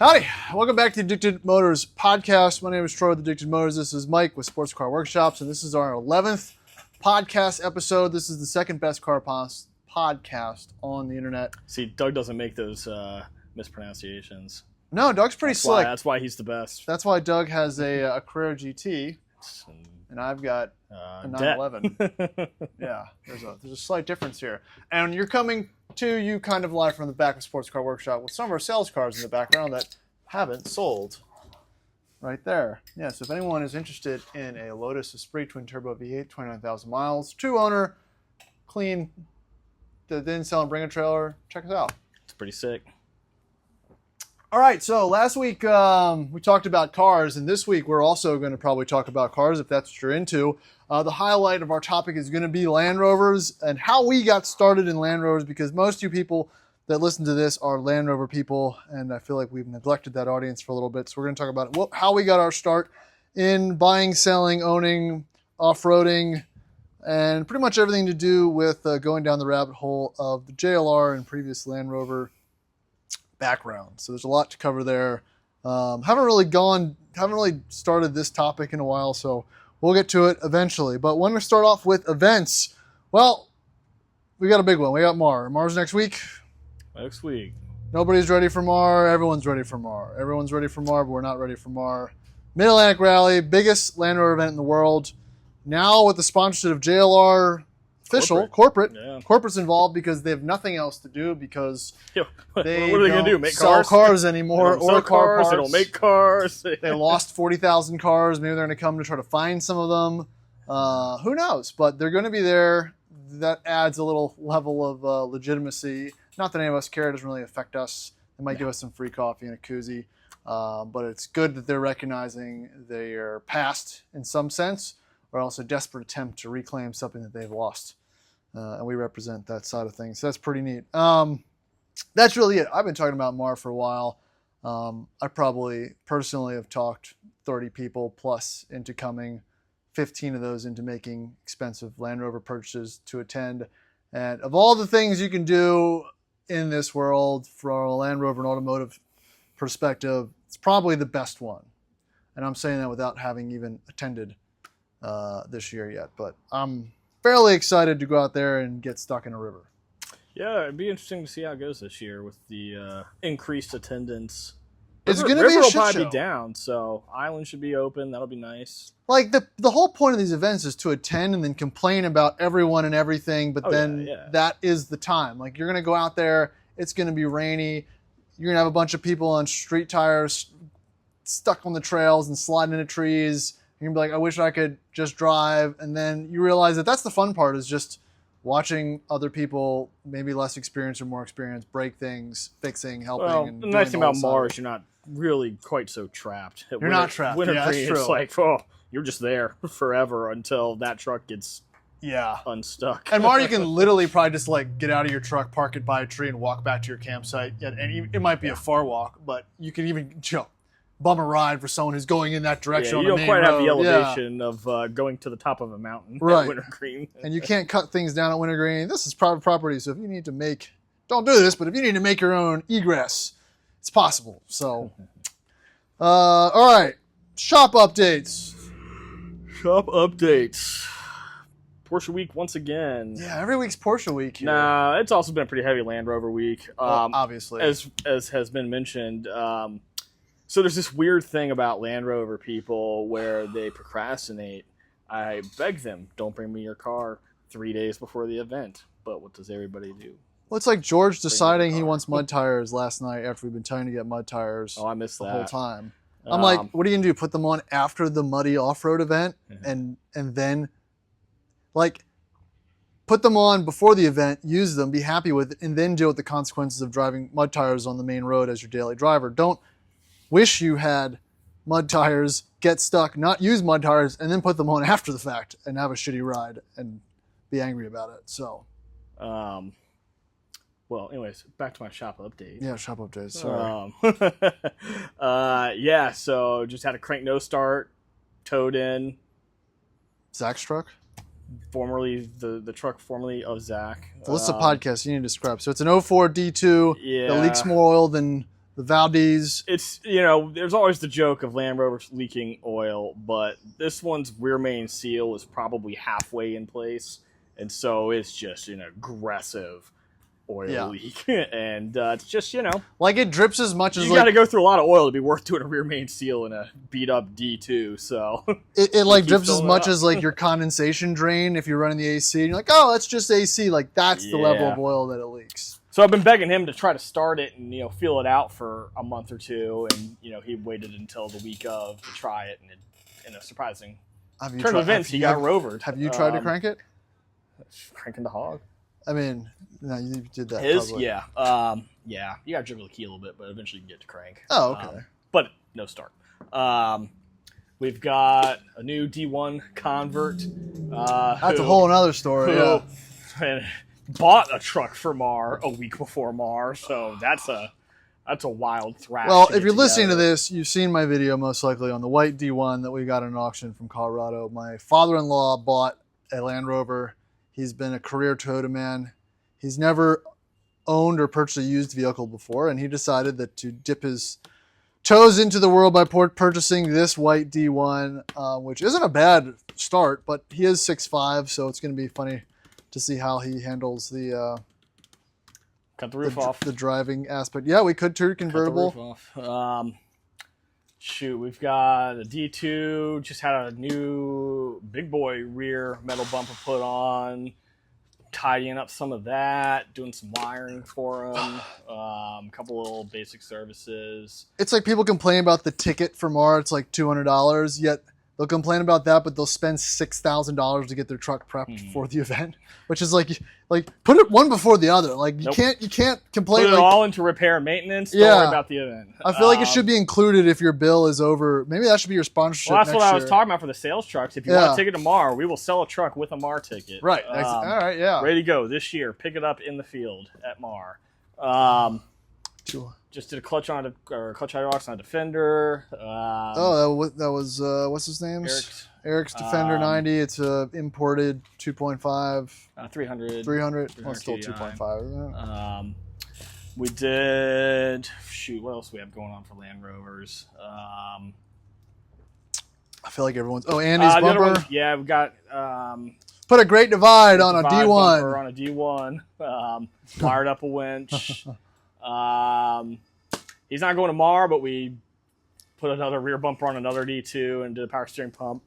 Howdy, welcome back to the Addicted Motors podcast. My name is Troy with Addicted Motors. This is Mike with Sports Car Workshops, and this is our 11th podcast episode. This is the second best car podcast on the internet. See, Doug doesn't make those mispronunciations. No, Doug's pretty slick. That's why he's the best. That's why Doug has a Carrera GT, and I've got a 911. Yeah, there's a slight difference here. And you're coming to you kind of live from the back of Sports Car Workshop with some of our sales cars in the background that haven't sold. Right there. Yes, if anyone is interested in a Lotus Esprit Twin Turbo V8, 29,000 miles, true owner, clean, that didn't sell and bring a trailer, check us out. It's pretty sick. All right, so last week we talked about cars, and this week we're also going to probably talk about cars if that's what you're into. The highlight of our topic is going to be Land Rovers and how we got started in Land Rovers, because most of you people that listen to this are Land Rover people, and I feel like we've neglected that audience for a little bit. So we're going to talk about how we got our start in buying, selling, owning, off-roading, and pretty much everything to do with going down the rabbit hole of the JLR and previous Land Rover background. So there's a lot to cover there. Haven't really started this topic in a while, so we'll get to it eventually. But when we start off with events, well, we got a big one. We got Mar. Mar's next week. Next week. Nobody's ready for Mar. Everyone's ready for Mar. Everyone's ready for Mar, but we're not ready for Mar. Mid-Atlantic Rally, biggest Land Rover event in the world. Now with the sponsorship of JLR, official, corporate. Yeah. Corporate's involved because they have nothing else to do because what are they going to do? Make sell cars anymore or car parts. They don't make cars. They lost 40,000 cars. Maybe they're going to come to try to find some of them. Who knows? But they're going to be there. That adds a little level of legitimacy. Not that any of us care. It doesn't really affect us. They might give us some free coffee and a koozie. But it's good that they're recognizing their past in some sense, or else a desperate attempt to reclaim something that they've lost. And we represent that side of things. So that's pretty neat. That's really it. I've been talking about Mar for a while. I probably personally have talked 30 people plus into coming, 15 of those into making expensive Land Rover purchases to attend. And of all the things you can do in this world from a Land Rover and automotive perspective, it's probably the best one. And I'm saying that without having even attended this year yet. But I'm fairly excited to go out there and get stuck in a river. Yeah, it'd be interesting to see how it goes this year with the increased attendance. It's going to be a River shit will probably show. be down, so Island should be open. That'll be nice. Like the whole point of these events is to attend and then complain about everyone and everything, but that is the time. Like you're going to go out there, it's going to be rainy, you're going to have a bunch of people on street tires stuck on the trails and sliding into trees. You're going to be like, I wish I could just drive. And then you realize that that's the fun part, is just watching other people, maybe less experienced or more experienced, break things, fixing, helping. Well, and the nice thing about Mar is you're not really quite so trapped. You're not trapped. Wintergreen, that's true. It's like, you're just there forever until that truck gets unstuck. And Mar, you can literally probably just like get out of your truck, park it by a tree, and walk back to your campsite. And it might be a far walk, but you can even bum a ride for someone who's going in that direction on the main road. You don't quite have the elevation of going to the top of a mountain at Wintergreen. And you can't cut things down at Wintergreen. This is private property, so if you need to don't do this, but if you need to make your own egress, it's possible. So, all right, shop updates. Porsche week once again. Yeah, every week's Porsche week here. Nah, it's also been a pretty heavy Land Rover week. Obviously. As has been mentioned. So there's this weird thing about Land Rover people where they procrastinate. I beg them, don't bring me your car 3 days before the event. But what does everybody do? Well, it's like George deciding he wants mud tires last night after we've been trying to get mud tires I missed the that whole time. I'm like, what are you going to do? Put them on after the muddy off-road event and then, like, put them on before the event, use them, be happy with it, and then deal with the consequences of driving mud tires on the main road as your daily driver. Don't wish you had mud tires, get stuck, not use mud tires, and then put them on after the fact and have a shitty ride and be angry about it. So, well, anyways, back to my shop update. Yeah, shop updates. Sorry. So just had a crank no start, towed in. Zach's truck? Formerly the truck formerly of Zach. Well, this is a podcast. You need to describe. So it's an 04 D2 that leaks more oil than the Valdez. It's, there's always the joke of Land Rovers leaking oil, but this one's rear main seal is probably halfway in place, and so it's just an aggressive oil leak. And it's just, like it drips as much as you got to go through a lot of oil to be worth doing a rear main seal in a beat up D2. So it like drips as much as like your condensation drain if you're running the AC. And you're like, oh, that's just AC. Like that's the level of oil that it leaks. So I've been begging him to try to start it and feel it out for a month or two, and he waited until the week of to try it, and in a surprising turn of events, he got rovered. Have you tried to crank it? Cranking the hog. I mean, no, you did that. His, probably. yeah. You got to jiggle the key a little bit, but eventually you can get to crank. Oh, okay. But no start. We've got a new D1 convert. That's a whole other story. And bought a truck for Mar a week before Mar, so that's a wild thrash. Well, if you're listening to this, you've seen my video most likely on the white D1 that we got at an auction from Colorado. My father-in-law bought a Land Rover. He's been a career Toyota man. He's never owned or purchased a used vehicle before, and he decided that to dip his toes into the world by purchasing this white D1, which isn't a bad start, but he is 6'5", so it's going to be funny to see how he handles the cut the roof off, the driving aspect. Yeah, we could turn convertible. Cut the roof off. We've got a D2. Just had a new big boy rear metal bumper put on. Tidying up some of that, doing some wiring for him, a couple little basic services. It's like people complain about the ticket for Mar. It's like $200, yet they'll complain about that, but they'll spend $6,000 to get their truck prepped for the event, which is like put it one before the other. Like you can't complain. Put it all into repair and maintenance. Don't worry about the event. I feel like it should be included if your bill is over. Maybe that should be your sponsorship. Well, that's what I was talking about for the sales trucks. If you want a ticket to Mar, we will sell a truck with a Mar ticket. Right. All right. Yeah. Ready to go this year. Pick it up in the field at Mar. Just did a clutch hydraulics on a Defender. That was what's his name? Eric's Defender 90. It's a imported 2.5. 300. 300. Well, still 2.5. We did. Shoot, what else do we have going on for Land Rovers? I feel like everyone's. Oh, Andy's bumper. Yeah, we got. Put a great divide on a D1. Bumper on a D1. Wired up a winch. He's not going to Mar, but we put another rear bumper on another D2 and did a power steering pump.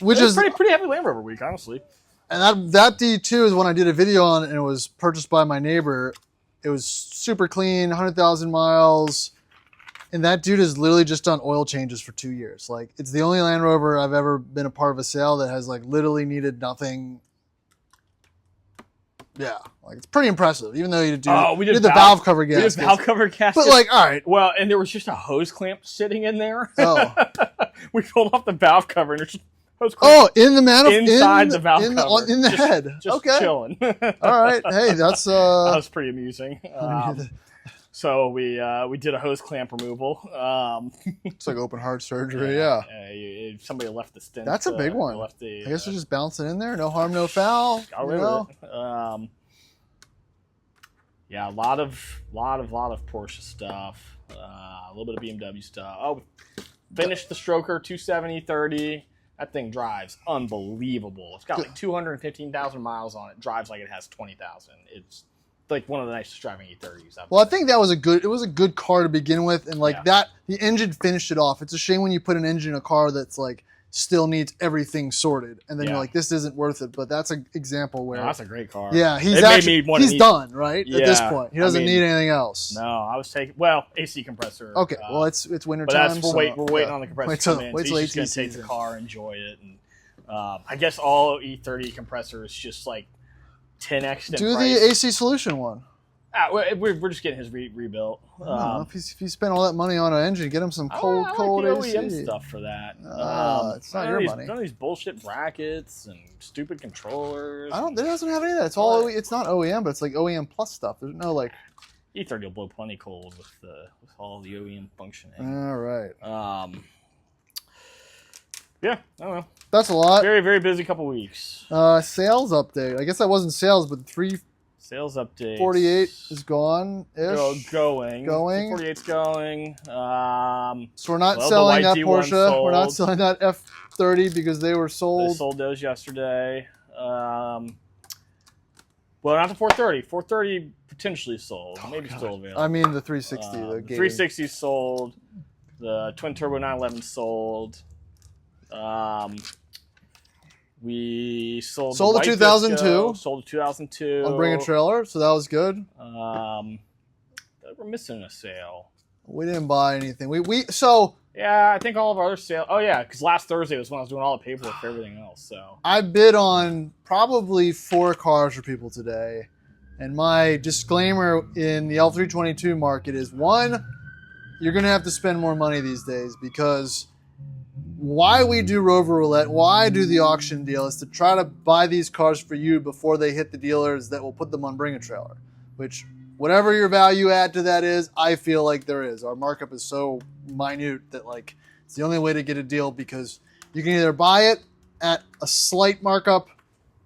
Which is pretty heavy Land Rover week, honestly. And that D2 is one I did a video on, and it was purchased by my neighbor. It was super clean, 100,000 miles, and that dude has literally just done oil changes for 2 years. Like, it's the only Land Rover I've ever been a part of a sale that has like literally needed nothing. Yeah, like it's pretty impressive. Even though we did the valve cover gaskets. We did valve cover gaskets. But like, all right. Well, and there was just a hose clamp sitting in there. Oh. We pulled off the valve cover and there's just hose clamp. In the inside the valve cover. In the head. Just okay. Chilling. All right. Hey, that's that was pretty amusing. So we did a hose clamp removal. It's like open heart surgery. Yeah. Somebody left the stent. That's a big one. I guess they're just bouncing in there. No harm, no foul. Got rid of it. Yeah, a lot of Porsche stuff. A little bit of BMW stuff. Oh, finished the Stroker 270/30. That thing drives unbelievable. It's got like 215,000 miles on it. Drives like it has 20,000. It's like one of the nicest driving E30s. Well, I think that was a good car to begin with, and like that, the engine finished it off. It's a shame when you put an engine in a car that's like still needs everything sorted, and then you're like, this isn't worth it. But that's an example where that's a great car. Yeah, he's done right at this point. He doesn't need anything else. No, I was taking AC compressor. Okay, well it's winter but time. We're waiting on the compressor to come in. Wait till he's just gonna take the car, enjoy it, and I guess all E30 compressor is just like 10x. Do the AC Solution one. We're just getting his rebuilt. If you spend all that money on an engine, get him some cold AC. OEM stuff for that. It's not your money. None of these bullshit brackets and stupid controllers. It doesn't have any of that. It's all. It's not OEM, but it's like OEM plus stuff. There's no like. E30 will blow plenty cold with all the OEM functioning. All right. Yeah, I don't know. That's a lot. Very, very busy couple weeks. Sales update. I guess that wasn't sales, but Sales update. 48 is gone-ish. Going. Going. 48's going. So we're not well, selling the that white D1 Porsche. sold. We're not selling that F30 because they were They sold. sold those yesterday. Well, not the 430. 430 potentially sold. Maybe still available. I mean the 360. The The 360 sold. The twin turbo 911 sold. We sold the white 2002. Disco, sold the 2002 on Bring a Trailer, so that was good. We're missing a sale. We didn't buy anything. So Yeah, I think all of our other sales. Oh yeah, because last Thursday was when I was doing all the paperwork for everything else. So I bid on probably 4 cars for people today. And my disclaimer in the L322 market is, one, you're going to have to spend more money these days, because why we do Rover Roulette, why I do the auction deal, is to try to buy these cars for you before they hit the dealers that will put them on Bring a Trailer. Which, whatever your value add to that is, I feel like there is. Our markup is so minute that it's the only way to get a deal, because you can either buy it at a slight markup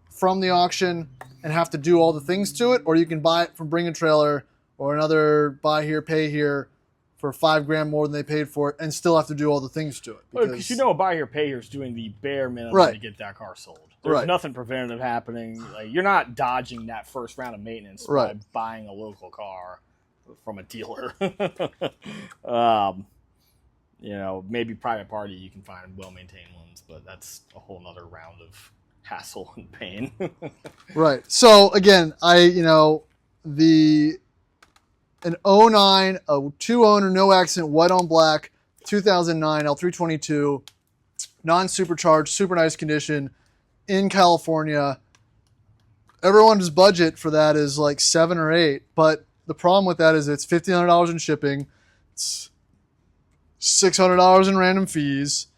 from the auction and have to do all the things to it, or you can buy it from Bring a Trailer or another buy here, pay here for $5,000 more than they paid for it, and still have to do all the things to it. Because you know, a buy here, pay here is doing the bare minimum to get that car sold. There's nothing preventative happening. You're not dodging that first round of maintenance by buying a local car from a dealer. Maybe private party you can find well-maintained ones, but that's a whole other round of hassle and pain. Right. So again, an 09, a 2-owner, no accident, white on black, 2009 L322, non-supercharged, super nice condition, in California. Everyone's budget for that is like 7 or 8, but the problem with that is it's $1,500 in shipping, it's $600 in random fees.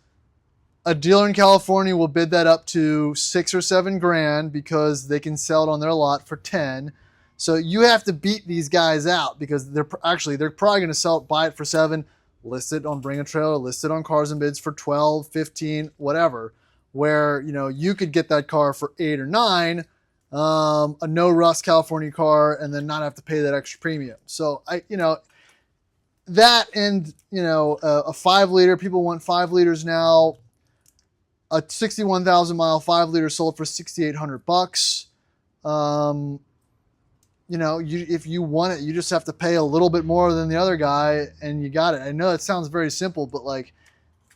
A dealer in California will bid that up to $6,000 or $7,000 because they can sell it on their lot for 10. So you have to beat these guys out, because they're probably going to buy it for 7, list it on Bring a Trailer, list it on Cars and Bids for 12, 15, whatever. Where you could get that car for 8 or 9, a no rust California car, and then not have to pay that extra premium. So that, and a 5 liter. People want 5 liters now. A 61,000 mile 5 liter sold for $6,800. If you want it, you just have to pay a little bit more than the other guy, and you got it. I know it sounds very simple, but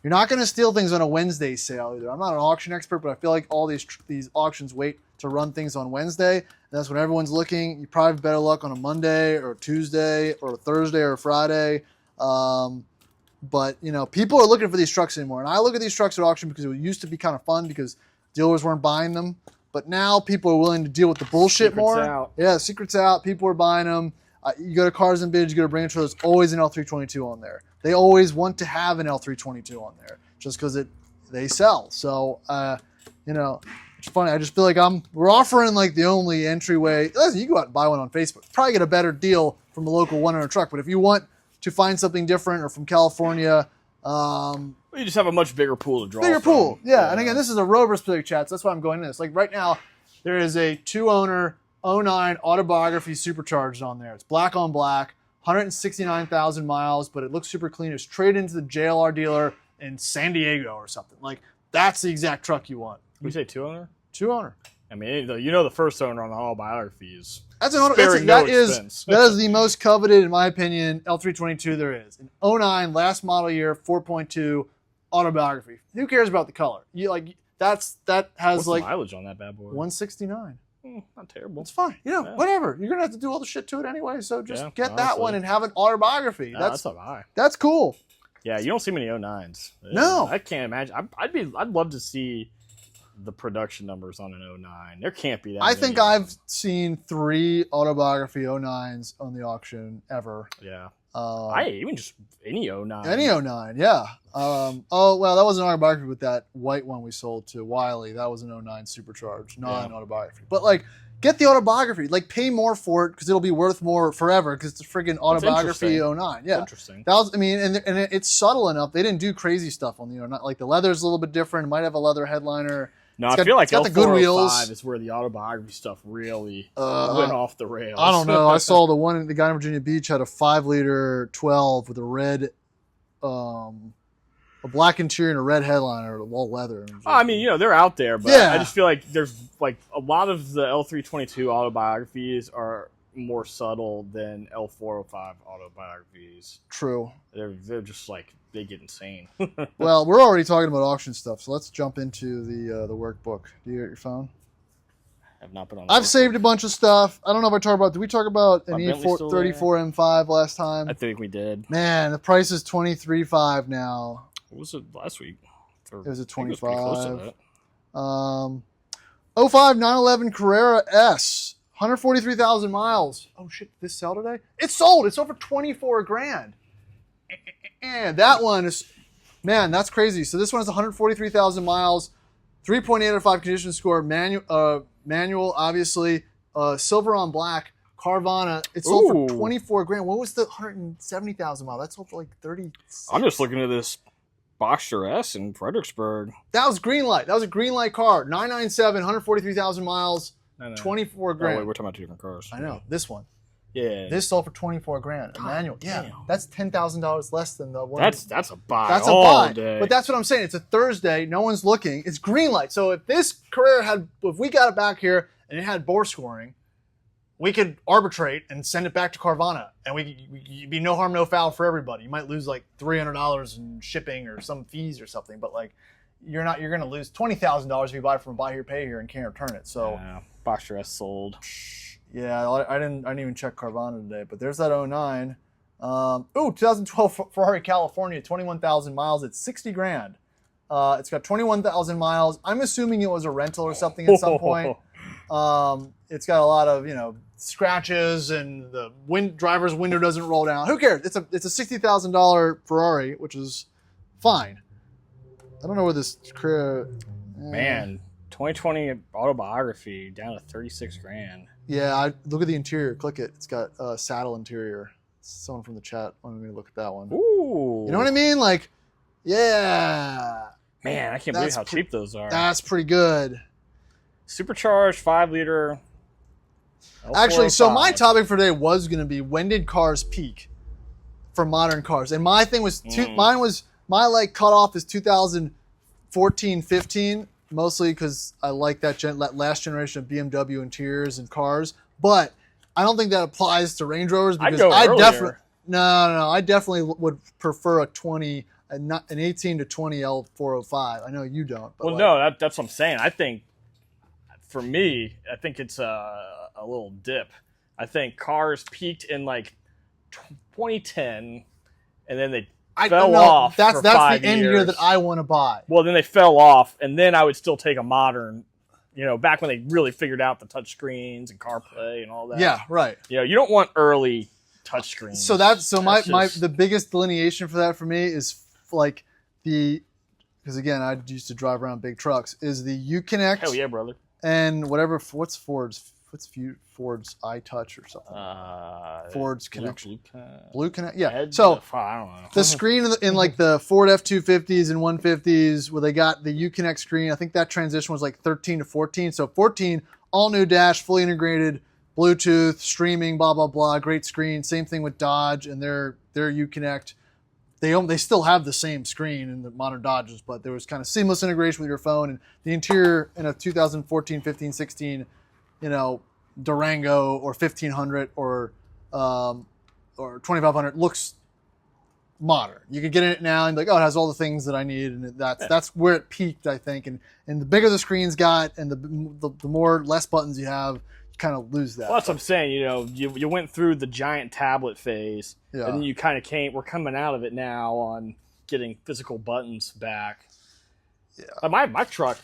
you're not going to steal things on a Wednesday sale either. I'm not an auction expert, but I feel like all these auctions wait to run things on Wednesday. And that's when everyone's looking. You probably have better luck on a Monday or a Tuesday or a Thursday or a Friday. But people are looking for these trucks anymore. And I look at these trucks at auction because it used to be kind of fun because dealers weren't buying them. But now people are willing to deal with the bullshit more. Out. Yeah, secret's out. People are buying them. You go to Cars and Bids, you go to Bring a Trailer, there's always an L322 on there. They always want to have an L322 on there just because they sell. So, it's funny. I just feel like we're offering the only entryway. Listen, you go out and buy one on Facebook. Probably get a better deal from a local 1-owner truck. But if you want to find something different, or from California, you just have a much bigger pool to draw bigger from. pool. Yeah. And again, this is a Rover specific chat, so that's why I'm going into this. Right now, there is a 2-owner 09 autobiography supercharged on there. It's black on black, 169,000 miles, but it looks super clean. It's traded into the JLR dealer in San Diego or something. That's the exact truck you want. You say 2-owner? 2-owner. I mean, the first owner on the autobiography is that is the most coveted, in my opinion, L322 there is. An 09 last model year 4.2 autobiography. Who cares about the color? That has what's the mileage on that bad boy? 169. Not terrible. It's fine. Whatever. You're gonna have to do all the shit to it anyway. So just get that one and have an autobiography. That's not high. That's cool. Yeah, you don't see many 09s. No, I can't imagine. I'd love to see the production numbers on an 09. There can't be that. I think I've seen 3 autobiography 09s on the auction ever. Yeah. Even just any 09. Any 09, yeah. That was an autobiography with that white one we sold to Wiley. That was an 09 supercharged, non-autobiography. But get the autobiography. Pay more for it because it'll be worth more forever because it's a friggin' autobiography 09. Yeah. Interesting. That was, it's subtle enough. They didn't do crazy stuff on the 09. The leather's a little bit different. It might have a leather headliner. No, I feel like it's got the good wheels. L405 is where the autobiography stuff really went off the rails. I don't know. I saw the guy in Virginia Beach had a 5-liter 12 with a red, a black interior and a red headliner, all leather. I mean, they're out there, but Yeah. I just feel like there's like a lot of the L322 autobiographies are more subtle than L405 autobiographies. True. They're just like they get insane. Well, we're already talking about auction stuff, so let's jump into the workbook. Do you get your phone? I've not been on. I've saved a bunch of stuff. I don't know if I talked about. Did we talk about an Bentley's still E34 M5 last time? I think we did. Man, the price is $23,500 now. What was it last week? It was at I think it was pretty close to 25. that. 05 911 Carrera S, 143,000 miles. Oh shit! Did this sell today? It's sold. It's over $24,000. And that one is, man, that's crazy. So this one has 143,000 miles, 3.8 out of 5 condition score, manual, obviously, silver on black, Carvana. It sold for $24,000. What was the 170,000 mile? That sold for like 30. I'm just looking at this Boxster S in Fredericksburg. That was green light. That was a green light car. 997, 143,000 miles, No. $24,000. Oh, wait, we're talking about two different cars. I know this one. Yeah. This sold for $24,000. A manual. Yeah, damn. that's $10,000 less than the one. That's a buy. That's a all buy. day. But that's what I'm saying. It's a Thursday. No one's looking. It's green light. So if this Carrera if we got it back here and it had bore scoring, we could arbitrate and send it back to Carvana, and it'd be no harm, no foul for everybody. You might lose like $300 in shipping or some fees or something, but like you're going to lose $20,000 if you buy it from buy here, pay here, and can't return it. So Boxster S sold. yeah, I didn't even check Carvana today, but there's that 09. 2012 Ferrari California, 21,000 miles. It's $60,000. It's got 21,000 miles. I'm assuming it was a rental or something at some point. It's got a lot of scratches, and the driver's window doesn't roll down. Who cares? It's a $60,000 Ferrari, which is fine. I don't know where this Man, 2020 autobiography down to $36,000. Yeah, look at the interior. Click it. It's got a saddle interior. Someone from the chat wanted me to look at that one. Ooh. You know what I mean? Like, yeah. Man, I can't believe how cheap those are. That's pretty good. Supercharged 5-liter. Actually, so my topic for today was going to be, when did cars peak for modern cars? And my thing was, my cutoff is 2014, 15, mostly because I like that last generation of BMW interiors and cars. But I don't think that applies to Range Rovers, because I definitely would prefer an 18 to 20 L405. I know you don't. But that's what I'm saying. I think, for me, I think it's a little dip. I think cars peaked in like 2010, and then they fell off. That's for 5 the end year that I want to buy. Well, then they fell off, and then I would still take a modern. Back when they really figured out the touch screens and CarPlay and all that. Yeah, right. You don't want early touch screens. So the biggest delineation for that for me is like because again, I used to drive around big trucks, is the Uconnect. Hell yeah, brother. And what's Ford's iTouch or something? Ford's Connect. Blue Connect. Yeah. So I don't know. The screen in like the Ford F-250s and 150s, where they got the Uconnect screen, I think that transition was like 13 to 14. So 14, all new dash, fully integrated, Bluetooth, streaming, blah, blah, blah, great screen. Same thing with Dodge and their Uconnect. They still have the same screen in the modern Dodges, but there was kind of seamless integration with your phone, and the interior in a 2014, 15, 16, Durango or 1500 or 2500 looks modern. You could get in it now and be like, oh, it has all the things that I need, and that's where it peaked, I think. And the bigger the screen's got, and the more less buttons you have, you kind of lose that. Well, that's what I'm saying. You went through the giant tablet phase, and then you kind of we're coming out of it now on getting physical buttons back. Yeah, my truck,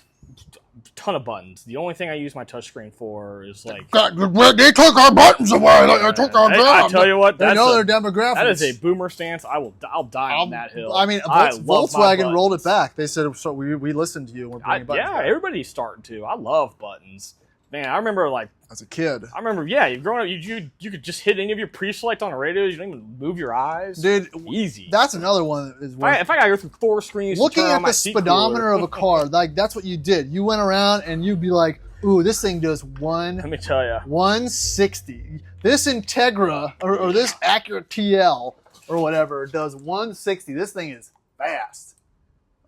ton of buttons. The only thing I use my touchscreen for is like they took our buttons away. They took our buttons. I tell you what, they know their demographics. That is a boomer stance. I'll die on that hill. I mean, Volkswagen rolled it back. They said, so we listened to you. And we're bringing buttons back. Everybody's starting to. I love buttons. man, I remember like as a kid. yeah, you growing up, you could just hit any of your pre-select on the radios. You don't even move your eyes, Dude. Easy. That's another one. That is if I gotta go through 4 screens, looking to turn at on my the seat speedometer cooler, of a car, like that's what you did. You went around and you'd be like, "Ooh, this thing does let me tell you, 160. This Integra or this Acura TL or whatever does 160. This thing is fast."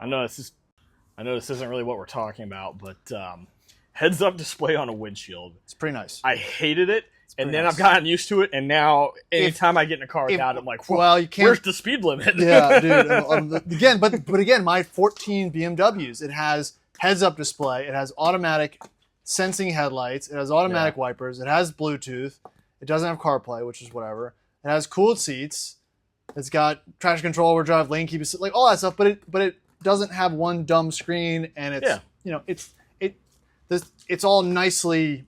I know this isn't really what we're talking about, but heads-up display on a windshield. It's pretty nice. I hated it, and then nice. I've gotten used to it, and now anytime I get in a car without it, I'm like, well, you can't. Where's the speed limit? Yeah, dude. Again, but again, my 14 BMWs, it has heads-up display, it has automatic sensing headlights, it has automatic wipers, it has Bluetooth, it doesn't have CarPlay, which is whatever. It has cooled seats, it's got traction control, overdrive, lane keep, like all that stuff, but it doesn't have one dumb screen, and it's it's all nicely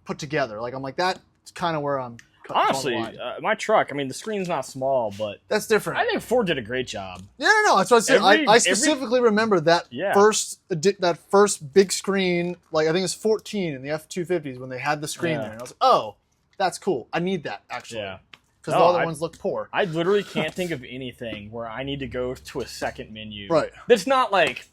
put together. Like I'm like that's kind of where I'm. Honestly, my truck. I mean, the screen's not small, but that's different. I think Ford did a great job. Yeah, no, that's what I said. I specifically remember that first big screen. Like I think it was 14 in the F250s when they had the screen there, and I was like, oh, that's cool. I need that actually. Yeah. Because the other ones look poor. I literally can't think of anything where I need to go to a second menu. Right. That's not like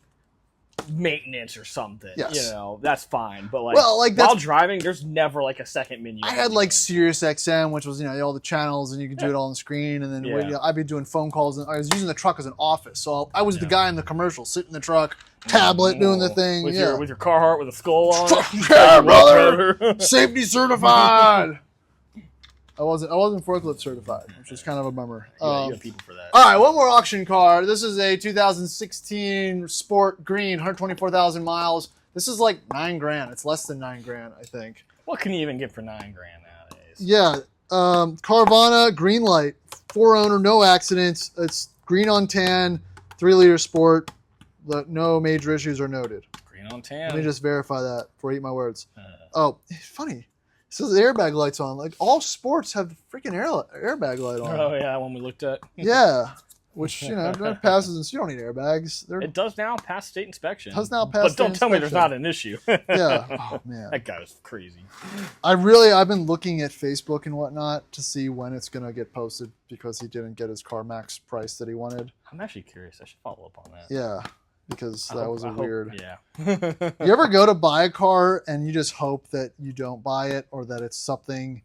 maintenance or something. Yes. You know, that's fine. But while driving, there's never like a second menu. I had like Sirius XM, which was all the channels, and you could do it all on the screen. And then I'd be doing phone calls, and I was using the truck as an office. So I was the guy in the commercial, sitting in the truck, tablet, doing the thing. With your Carhartt with a skull on it. Yeah, brother. Safety certified. I wasn't forklift certified, which is kind of a bummer. You got people for that. All right, one more auction car. This is a 2016 Sport Green, 124,000 miles. This is like $9,000. It's less than $9,000, I think. What can you even get for $9,000 nowadays? Yeah, Carvana green light, 4-owner, no accidents. It's green on tan, 3-liter Sport. No major issues are noted. Green on tan. Let me just verify that before I eat my words. It's funny. It says the airbag light's on. Like all sports have the freaking airbag light on. Oh yeah, when we looked at. Yeah, which that passes, and so you don't need airbags. It does now pass state inspection. But don't tell me there's not an issue. Yeah. Oh man. That guy was crazy. I've been looking at Facebook and whatnot to see when it's gonna get posted because he didn't get his CarMax price that he wanted. I'm actually curious. I should follow up on that. Yeah. Because that was weird. Yeah. You ever go to buy a car and you just hope that you don't buy it or that it's something?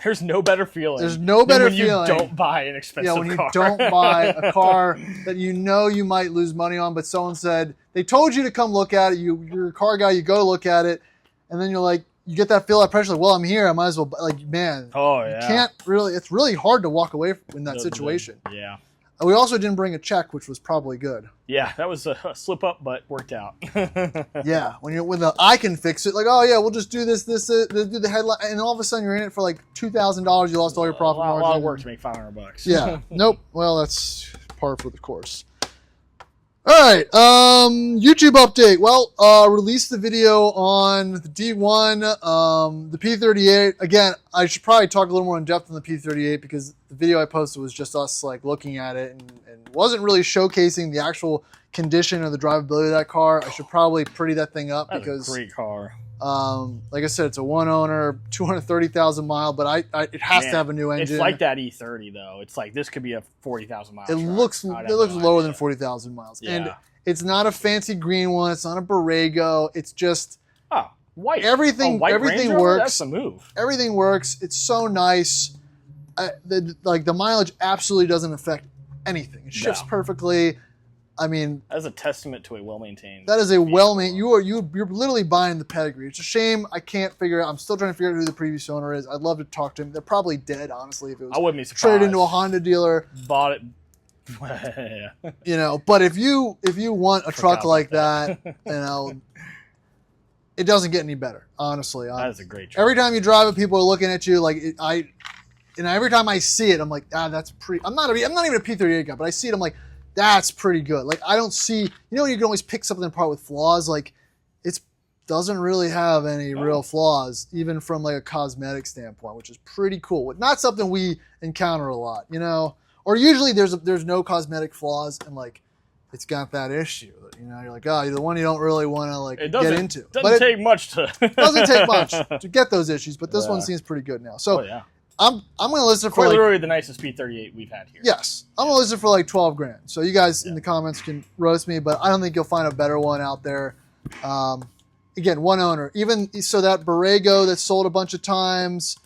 There's no better feeling. There's no better feeling feeling. You don't buy an expensive car. Yeah, when you don't buy a car that you know you might lose money on, but someone said they told you to come look at it. You're a car guy. You go look at it, and then you're like, you get that feel of pressure. Like, well, I'm here. I might as well. Like, man. Oh yeah. You can't really. It's really hard to walk away in that situation. Yeah. We also didn't bring a check, which was probably good. Yeah, that was a slip up, but worked out. Yeah, when I can fix it, like, oh yeah, we'll just do this, do the headline, and all of a sudden you're in it for like $2,000. You lost all your profit margin. A lot of work to make $500. Yeah. Nope. Well, that's par for the course. All right. YouTube update. Well, released the video on the D1, the P38. Again, I should probably talk a little more in depth on the P38 because the video I posted was just us like looking at it and wasn't really showcasing the actual condition or the drivability of that car. I should probably pretty that thing up because a great car. Like I said, it's a 1-owner, 230,000 mile, but it has to have a new engine. It's like that E30 though. It's like this could be a 40,000 mile. It looks lower than 40,000 miles, and it's not a fancy green one. It's not a Borrego. It's just white. Everything Ranger? works. That's a move. Everything works. It's so nice. The mileage absolutely doesn't affect anything. It shifts perfectly. I mean, that's a testament to a well-maintained. That is a well-maintained. You're literally buying the pedigree. It's a shame I can't figure out. I'm still trying to figure out who the previous owner is. I'd love to talk to him. They're probably dead, honestly. If it was I wouldn't be surprised. Traded into a Honda dealer, bought it. Yeah. But if you want a truck like that, it doesn't get any better. Honestly, that is a great truck. Every time you drive it, people are looking at you like and every time I see it, I'm like, that's pretty. I'm not even a P38 guy, but I see it, I'm like, that's pretty good. Like, I don't see, you can always pick something apart with flaws. Like, it doesn't really have any real flaws, even from like a cosmetic standpoint, which is pretty cool. Not something we encounter a lot, Or usually there's no cosmetic flaws, and like it's got that issue. You're like, oh, you're the one you don't really want to like It get into. Doesn't take much to. Doesn't take much to get those issues, but this Yeah. one seems pretty good now. So yeah. I'm going to list it for Quite like, literally the nicest P38 we've had here. yes, I'm going to list it for like 12 grand. So you guys in the comments can roast me, but I don't think you'll find a better one out there. Again, one owner. Even so, that Borrego that sold a bunch of times.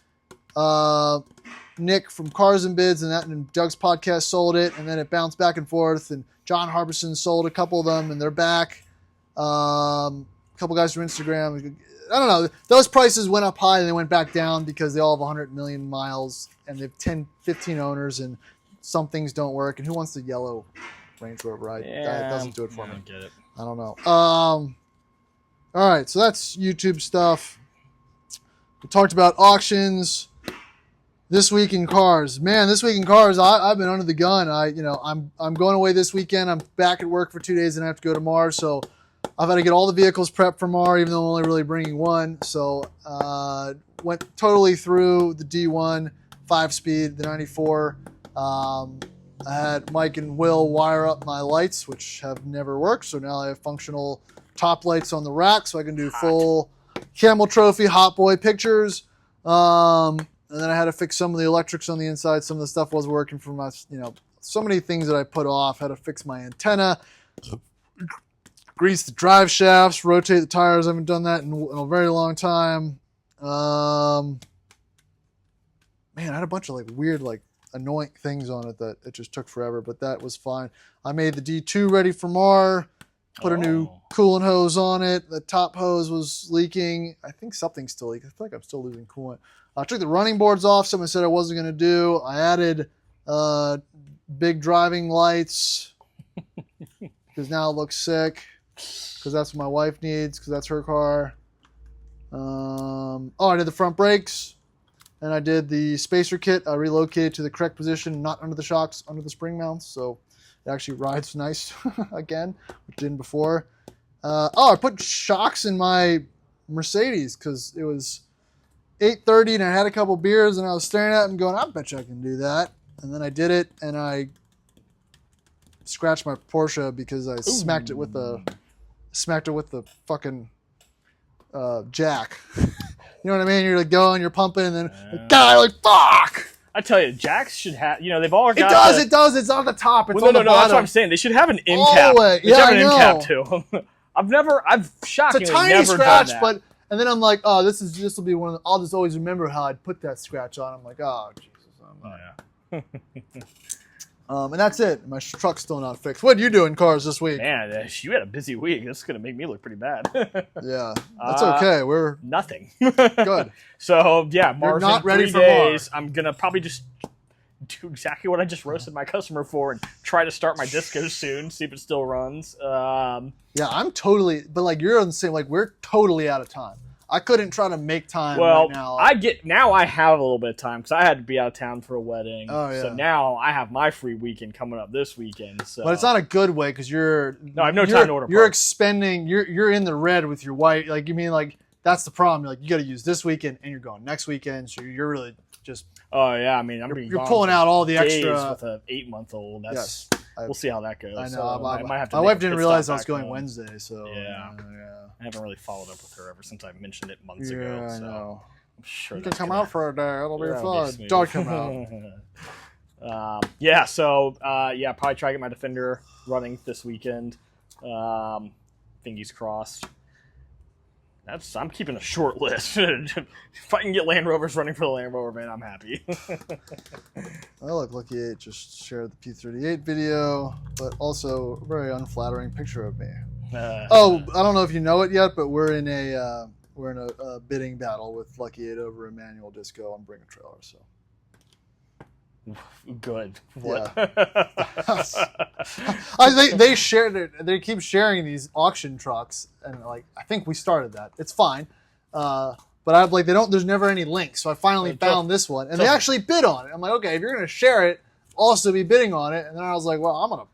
Nick from Cars and Bids and Doug's podcast sold it, and then it bounced back and forth. And John Harbison sold a couple of them, and they're back. A couple guys from Instagram. I don't know. Those prices went up high and they went back down because they all have 100 million miles and they have 10, 15 owners, and some things don't work. And who wants the yellow Range Rover? Right? That doesn't do it for me. I don't get it. I don't know. All right, so that's YouTube stuff. We talked about auctions. This week in cars, man. This week in cars, I've been under the gun. I'm going away this weekend. I'm back at work for 2 days, and I have to go tomorrow. So I've got to get all the vehicles prepped for tomorrow, even though I'm only really bringing one. So went totally through the D1 5-speed, the 94. I had Mike and Will wire up my lights, which have never worked. So now I have functional top lights on the rack, so I can do full Camel Trophy Hot Boy pictures. And then I had to fix some of the electrics on the inside. Some of the stuff wasn't working for my, so many things that I put off. Had to fix my antenna, grease the drive shafts, rotate the tires. I haven't done that in a very long time. Man, I had a bunch of like weird, like annoying things on it that it just took forever, but that was fine. I made the D2 ready for MAR. Put a new coolant hose on it. The top hose was leaking. I think something's still leaking. I feel like I'm still losing coolant. I took the running boards off. Someone said I wasn't going to do. I added big driving lights because now it looks sick because that's what my wife needs because that's her car. I did the front brakes and I did the spacer kit. I relocated to the correct position, not under the shocks, under the spring mounts. So it actually rides nice again, which didn't before. I put shocks in my Mercedes because it was 8:30 and I had a couple beers and I was staring at it and going, I bet you I can do that. And then I did it and I scratched my Porsche because I smacked it with the fucking jack. You know what I mean? You're like going, you're pumping, and then like fuck. I tell you, jacks should have. They've all got. It does. It's on the top. It's no, on the bottom. that's what I'm saying. They should have an end cap. They should have an end cap too. I've shockingly it's a tiny never scratch, done that. but and then I'm like, oh, this will be one of the. I'll just always remember how I'd put that scratch on. I'm like, oh Jesus. And that's it. My truck's still not fixed. What are you doing cars this week? Man, you had a busy week. This is gonna make me look pretty bad. Yeah, that's okay. We're nothing. Good. So yeah, Mars not in ready 3 for days. I'm gonna probably just do exactly what I just roasted my customer for and try to start my disco soon. See if it still runs. Yeah, I'm totally. But like you're on the same. Like we're totally out of time. I couldn't try to make time right now. I have a little bit of time because I had to be out of town for a wedding. Oh, yeah. So now I have my free weekend coming up this weekend. So. But it's not a good way because I have no time to order You're parts. expending. You're in the red with your wife. Like you mean like that's the problem. You're like you got to use this weekend and you're going next weekend. So you're really just. Oh yeah, I mean you're pulling out all the days extra with an 8-month-old. Yes. We'll see how that goes. I know. So I might have to my wife didn't realize I I was going Wednesday, so yeah. I haven't really followed up with her ever since I mentioned it months ago. I So know. I'm sure you can come out for a day. It'll be fun. smooth. Don't come out. Probably try to get my Defender running this weekend. Fingers crossed. I'm keeping a short list. If I can get Land Rovers running for the Land Rover, man, I'm happy. Well, look, Lucky 8 just shared the P38 video, but also a very unflattering picture of me. I don't know if you know it yet, but we're in a bidding battle with Lucky 8 over Emmanuel Disco on Bring a Trailer. So good. What? Yeah. They shared it. They keep sharing these auction trucks, and like I think we started that. It's fine, but I'm like there's never any links. So I finally found this one, and they actually bid on it. I'm like, okay, if you're gonna share it, also be bidding on it. And then I was like, well, I'm gonna.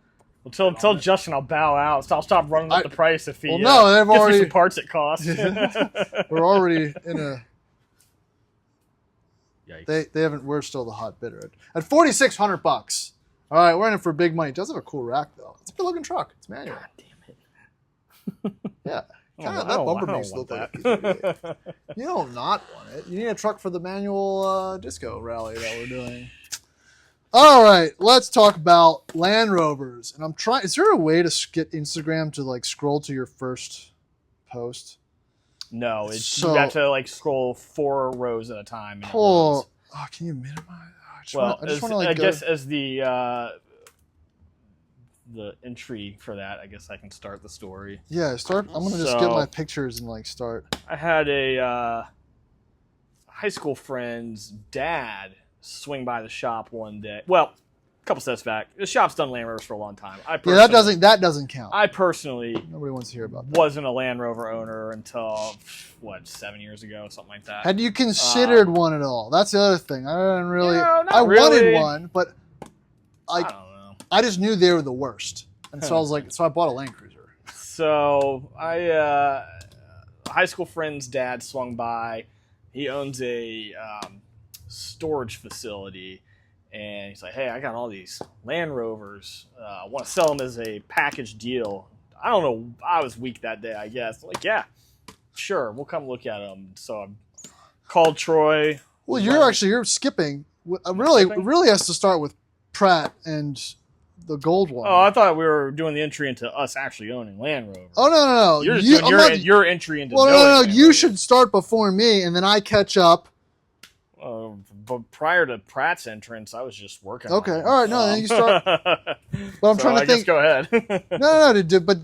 Tell Justin I'll bow out. So I'll stop running up the price if he they've already me some parts at cost. We're already in a. Yikes. They haven't. We're still the hot bidder at $4,600. All right, we're in it for big money. It does have a cool rack, though. It's a good-looking truck. It's manual. God damn it. Yeah. I That bumper don't makes it want look like a that. piece of shit. You don't not want it. You need a truck for the manual disco rally that we're doing. All right, let's talk about Land Rovers. And I'm trying. Is there a way to get Instagram to like scroll to your first post? No, So- you have to like scroll 4 rows at a time. And it Oh, loads. can you minimize? I just Well, want to like I go. guess as the entry for that, I guess I can start the story. Yeah, start. I'm gonna just get So- my pictures and like start. I had a high school friend's dad swing by the shop one day. Well, a couple steps back. The shop's done Land Rovers for a long time. Yeah, that doesn't count. I personally Nobody wants to hear about that. wasn't a Land Rover owner until 7 years ago, something like that. Had you considered one at all? That's the other thing. I didn't really. No, not I wanted really. one, but I like don't know. I just knew they were the worst, and so I was like, so I bought a Land Cruiser. So high school friend's dad swung by. He owns a storage facility, and he's like, "Hey, I got all these Land Rovers. I want to sell them as a package deal." I don't know. I was weak that day, I guess. Like, yeah, sure, we'll come look at them. So I called Troy. Well, you're skipping. It really has to start with Pratt and the gold one. Oh, I thought we were doing the entry into us actually owning Land Rover. Oh no! You're just doing your entry into. Well, knowing no. Land You Rover. should start before me, and then I catch up. But prior to Pratt's entrance, I was just working. Okay, on it. all right, no, then you start. But I'm trying to I think. guess go ahead. No, but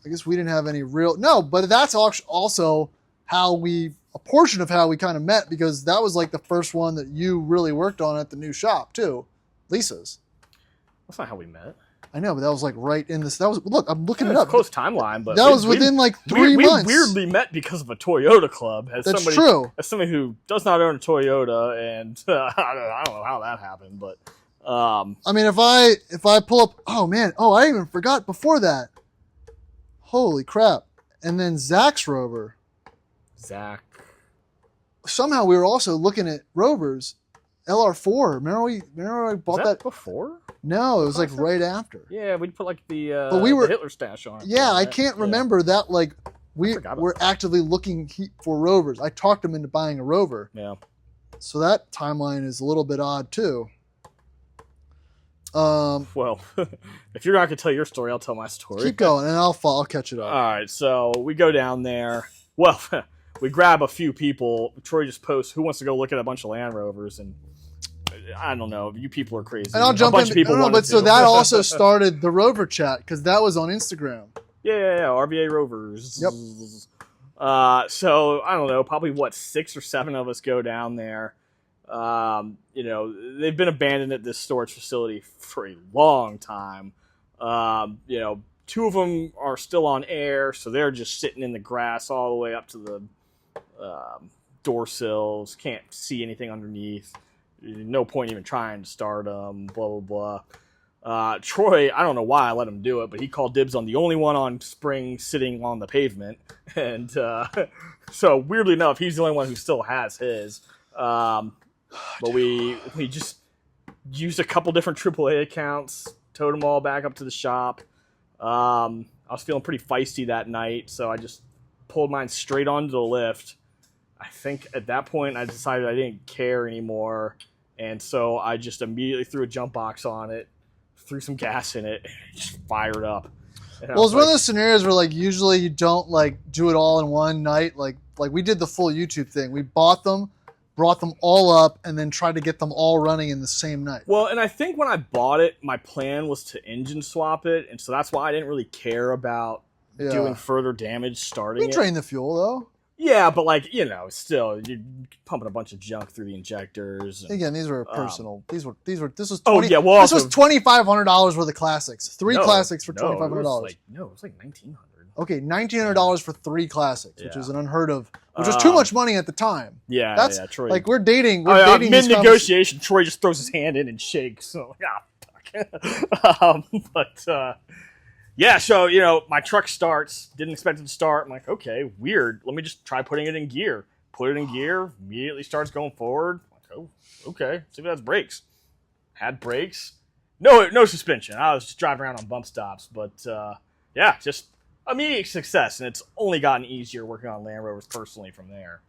I guess we didn't have any real. No, but that's also a portion of how we kind of met, because that was like the first one that you really worked on at the new shop too, Lisa's. That's not how we met. I know, but that was like right in this. That was look. I'm looking It it was up. a close timeline, but That was within like 3 we months. weirdly met because of a Toyota club. That's true. As somebody who does not own a Toyota, and I don't know how that happened, but I mean, if I pull up, oh man, I even forgot before that. Holy crap! And then Zach's Rover. Zach. Somehow we were also looking at Rovers, LR4. Remember I bought Was that? before? No, it was like right after. Yeah, we'd put like the Hitler stash on it. Yeah, I right? can't Yeah. remember that. Like we forgot about were actively looking for Rovers. I talked him into buying a Rover. Yeah. So that timeline is a little bit odd too. Well, if you're not gonna tell your story, I'll tell my story. Keep going, and I'll catch it up. All right, so we go down there. Well, we grab a few people. Troy just posts, "Who wants to go look at a bunch of Land Rovers?" And I don't know. You people are crazy. And I'll jump a bunch in. Of people no, wanted but so to. that also started the Rover chat, because that was on Instagram. Yeah. RVA Rovers. Yep. So I don't know. Probably 6 or 7 of us go down there. They've been abandoned at this storage facility for a long time. 2 of them are still on air, so they're just sitting in the grass all the way up to the door sills. Can't see anything underneath. No point even trying to start them. Blah blah blah. Troy, I don't know why I let him do it, but he called dibs on the only one on spring sitting on the pavement, and so weirdly enough, he's the only one who still has his. But we just used a couple different AAA accounts, towed them all back up to the shop. I was feeling pretty feisty that night, so I just pulled mine straight onto the lift. I think at that point I decided I didn't care anymore, and so I just immediately threw a jump box on it, threw some gas in it, and it just fired up. And Well, it's one of those scenarios where like usually you don't like do it all in one night. Like we did the full YouTube thing. We bought them, brought them all up, and then tried to get them all running in the same night. Well, and I think when I bought it, my plan was to engine swap it, and so that's why I didn't really care about doing further damage starting We it. drained the fuel though. Yeah, but still, you're pumping a bunch of junk through the injectors. And, Again, these were personal. This was Oh, 20, yeah, well, this also- was $2,500 worth of classics. Three classics for $2,500. No, it was like $1,900. Okay, $1,900 for 3 classics, which Yeah. is an unheard of, which was too much money at the time. Yeah, That's Troy. like we're dating. mid these negotiation, Troy just throws his hand in and shakes. So fuck. So my truck starts. Didn't expect it to start. I'm like, okay, weird. Let me just try putting it in gear. Put it in gear. Immediately starts going forward. Like, oh, okay. See if it has brakes. Had brakes. no suspension. I was just driving around on bump stops, but yeah, just immediate success, and it's only gotten easier working on Land Rovers personally from there.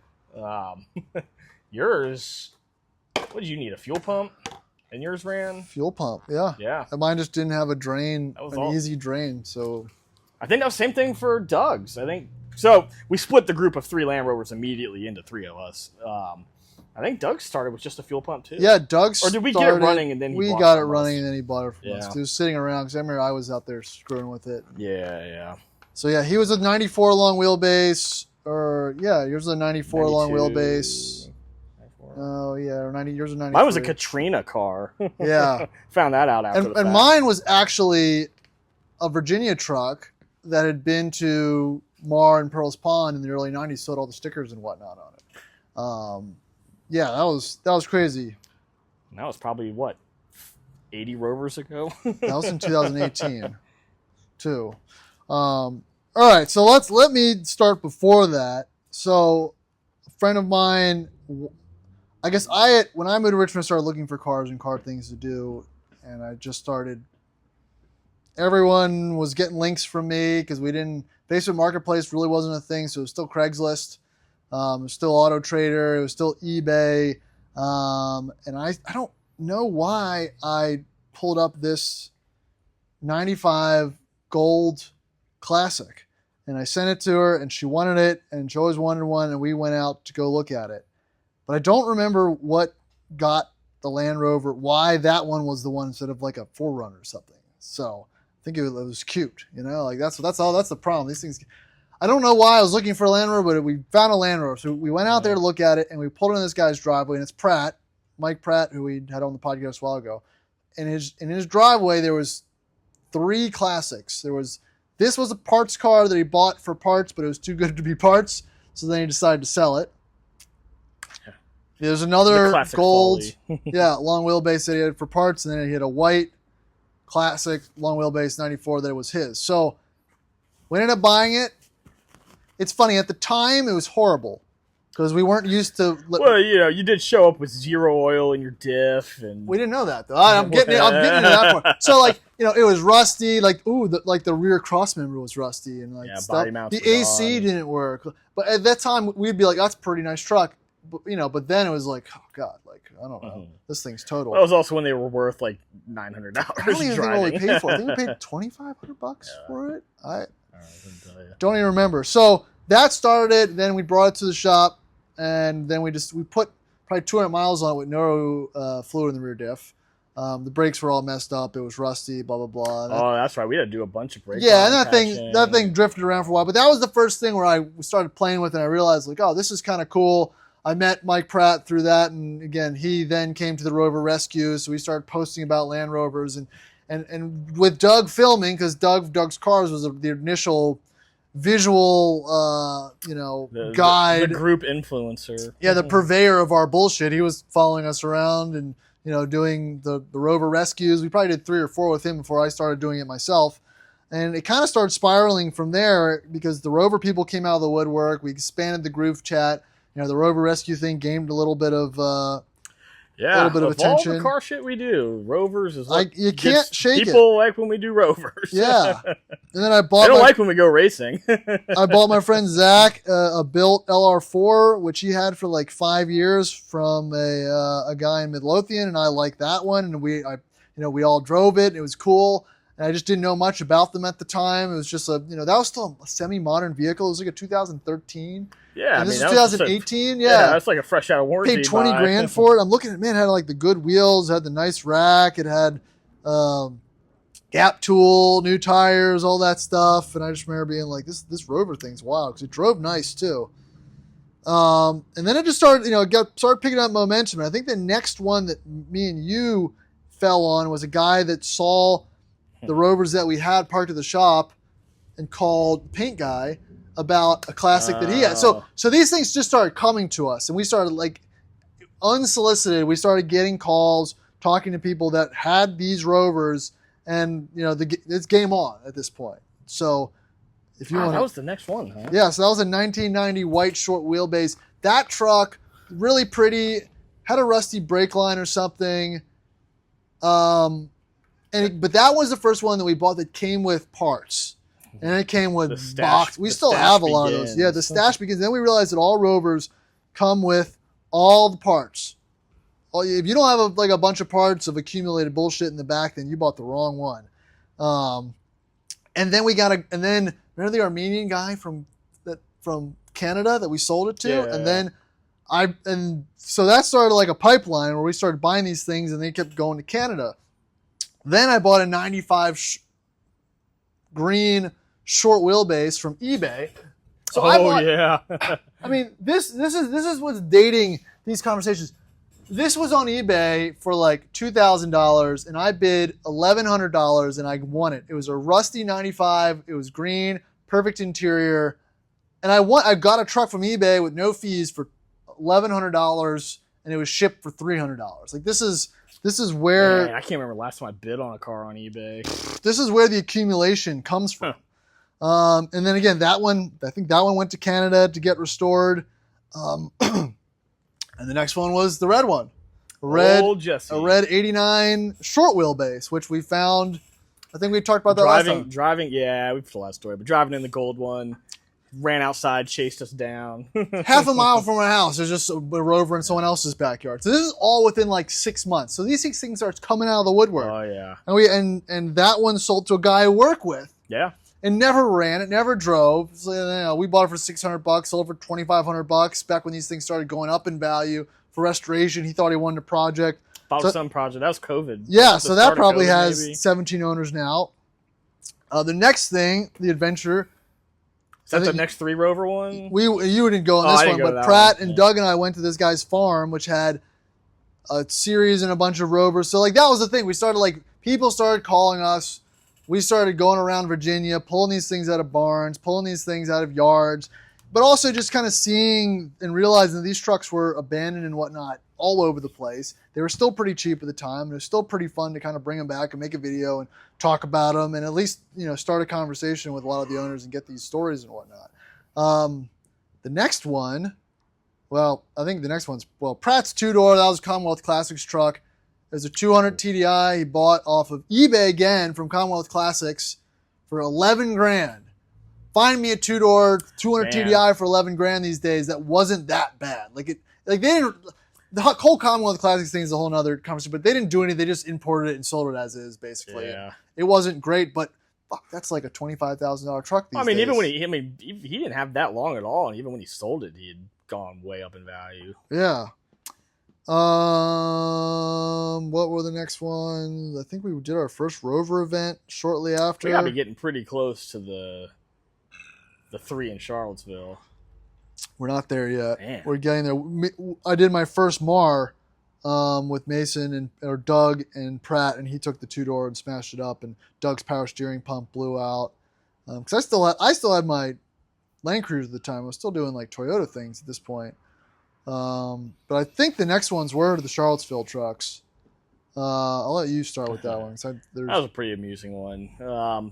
Yours, what did you need? A fuel pump, and yours ran fuel pump. Yeah, yeah. And mine just didn't have a drain, easy drain. So I think that was the same thing for Doug's. I think so. We split the group of 3 Land Rovers immediately into 3 of us. I think Doug started with just a fuel pump too. Yeah, Doug's. Or did we get it running and then we got it running and then he bought it from us? He was sitting around because I remember I was out there screwing with it. Yeah. So yeah, he was a 94 long wheelbase, or yeah, yours was a 94 long wheelbase. 94. Oh yeah, or 90. Yours was 93. Mine was a Katrina car. Yeah, found that out after the fact. And mine was actually a Virginia truck that had been to Mar and Pearl's Pond in the early 90s, sold all the stickers and whatnot on it. Yeah, that was crazy. And that was probably, what, 80 Rovers ago? That was in 2018, too. All right, so let me start before that. So a friend of mine, I guess when I moved to Richmond, I started looking for cars and car things to do, and I just started. Everyone was getting links from me because Facebook Marketplace really wasn't a thing, so it was still Craigslist. It was still Auto Trader. It was still eBay. And I don't know why I pulled up this 95 gold classic. And I sent it to her, and she wanted it, and she always wanted one, and we went out to go look at it. But I don't remember what got the Land Rover, why that one was the one instead of like a 4Runner or something. So I think it was cute, like that's the problem. These things, I don't know why I was looking for a Land Rover, but we found a Land Rover. So we went out there to look at it, and we pulled in this guy's driveway, and it's Mike Pratt, who we had on the podcast a while ago. In his driveway, there was 3 classics. This was a parts car that he bought for parts, but it was too good to be parts, so then he decided to sell it. There's another gold, long wheelbase that he had for parts, and then he had a white classic long wheelbase 94 that was his. So we ended up buying it. It's funny, at the time it was horrible because we weren't used to. Well, you did show up with 0 oil in your diff, and we didn't know that though. I'm getting into that part. So it was rusty. The rear cross member was rusty, and stuff. Body mounts. The AC didn't work. But at that time we'd be like, "That's a pretty nice truck." But then it was like, oh god, I don't know, this thing's total. That was also when they were worth like $900. I don't even know what we paid for. I think we paid $2,500 for it. I don't even remember. So that started it. Then we brought it to the shop, and then we put probably 200 miles on it with no fluid in the rear diff. The brakes were all messed up. It was rusty. Blah blah blah. Oh, that's right. We had to do a bunch of brakes. Yeah, and that thing drifted around for a while. But that was the first thing where I started playing with it, and I realized this is kind of cool. I met Mike Pratt through that, and again, he then came to the Rover Rescue, so we started posting about Land Rovers, and with Doug filming, because Doug's Cars was the initial visual, guide. The group influencer. Yeah, the purveyor of our bullshit. He was following us around and, doing the Rover Rescues. We probably did 3 or 4 with him before I started doing it myself. And it kind of started spiraling from there because the Rover people came out of the woodwork. We expanded the group chat. The Rover Rescue thing gained a little bit of attention. All the car shit we do, Rovers is you can't shake it. People like when we do Rovers. Yeah, and then I bought. They don't like when we go racing. I bought my friend Zach a built LR4, which he had for like 5 years from a guy in Midlothian, and I liked that one. And we all drove it. And it was cool. And I just didn't know much about them at the time. It was just that was still a semi-modern vehicle. It was like a 2013. Yeah, and this is 2018. Yeah, that's like a fresh out of warranty. Paid $20,000 for it. I'm looking at it, had like the good wheels, it had the nice rack, it had gap tool, new tires, all that stuff. And I just remember being like, this Rover thing's wild because it drove nice too. And then it just started, started picking up momentum. And I think the next one that me and you fell on was a guy that saw the Rovers that we had parked at the shop and called the paint guy about a classic that he had. So these things just started coming to us, and we started unsolicited. We started getting calls, talking to people that had these Rovers, and it's game on at this point. So if you want, that was the next one, huh? Yeah, so that was a 1990 white short wheelbase. That truck, really pretty, had a rusty brake line or something. But that was the first one that we bought that came with parts. And it came with box. We still have a lot of those. Yeah, the stash begins. Then we realized that all Rovers come with all the parts. If you don't have a bunch of parts of accumulated bullshit in the back, then you bought the wrong one. And then remember the Armenian guy from Canada that we sold it to? Yeah. And so that started like a pipeline where we started buying these things and they kept going to Canada. Then I bought a 95 green short wheelbase from eBay. So yeah. I mean, this is what's dating these conversations. This was on eBay for like $2,000 and I bid $1,100 and I won it. It was a rusty 95. It was green, perfect interior. And I got a truck from eBay with no fees for $1,100 and it was shipped for $300. Like this is where I can't remember the last time I bid on a car on eBay. This is where the accumulation comes from. And then again, I think that one went to Canada to get restored. And the next one was the red one. A red 89 short wheelbase, which we found. I think we talked about that last time. Driving, yeah, we've told that story. But driving in the gold one, ran outside, chased us down. Half a mile from our house, there's just a Rover in someone else's backyard. So this is all within like 6 months. So these things start coming out of the woodwork. Oh yeah. And that one sold to a guy I work with. Yeah. It never ran. It never drove. So, we bought it for $600, sold it for $2,500 back when these things started going up in value for restoration. He thought he wanted a project. Some project. That was COVID. Yeah, so that probably has 17 owners now. The next thing, the Adventure. Is that the next 3 Rover one? You didn't go on this one, but Pratt and Doug and I went to this guy's farm, which had a series and a bunch of Rovers. So that was the thing. We started people started calling us. We started going around Virginia, pulling these things out of barns, pulling these things out of yards, but also just kind of seeing and realizing that these trucks were abandoned and whatnot all over the place. They were still pretty cheap at the time, and it was still pretty fun to kind of bring them back and make a video and talk about them and at least, start a conversation with a lot of the owners and get these stories and whatnot. The next one, I think the next one's, Pratt's two-door. That was Commonwealth Classics truck. There's a 200 TDI he bought off of eBay again from Commonwealth Classics for $11,000. Find me a two-door 200 TDI for $11,000 these days. That wasn't that bad. They didn't. The whole Commonwealth Classics thing is a whole other conversation, but they didn't do anything. They just imported it and sold it as is, basically. Yeah. It wasn't great, but fuck, that's like a $25,000 truck these days. Even when he didn't have that long at all, and even when he sold it, he had gone way up in value. Yeah. What were the next ones? I think we did our first Rover event shortly after. We gotta be getting pretty close to the 3 in Charlottesville. We're not there yet. Man. We're getting there. I did my first Mar with Mason or Doug and Pratt, and he took the 2-door and smashed it up, and Doug's power steering pump blew out. Because I still had my Land Cruiser at the time. I was still doing Toyota things at this point. But I think the next ones were the Charlottesville trucks. I'll let you start with that one. That was a pretty amusing one. I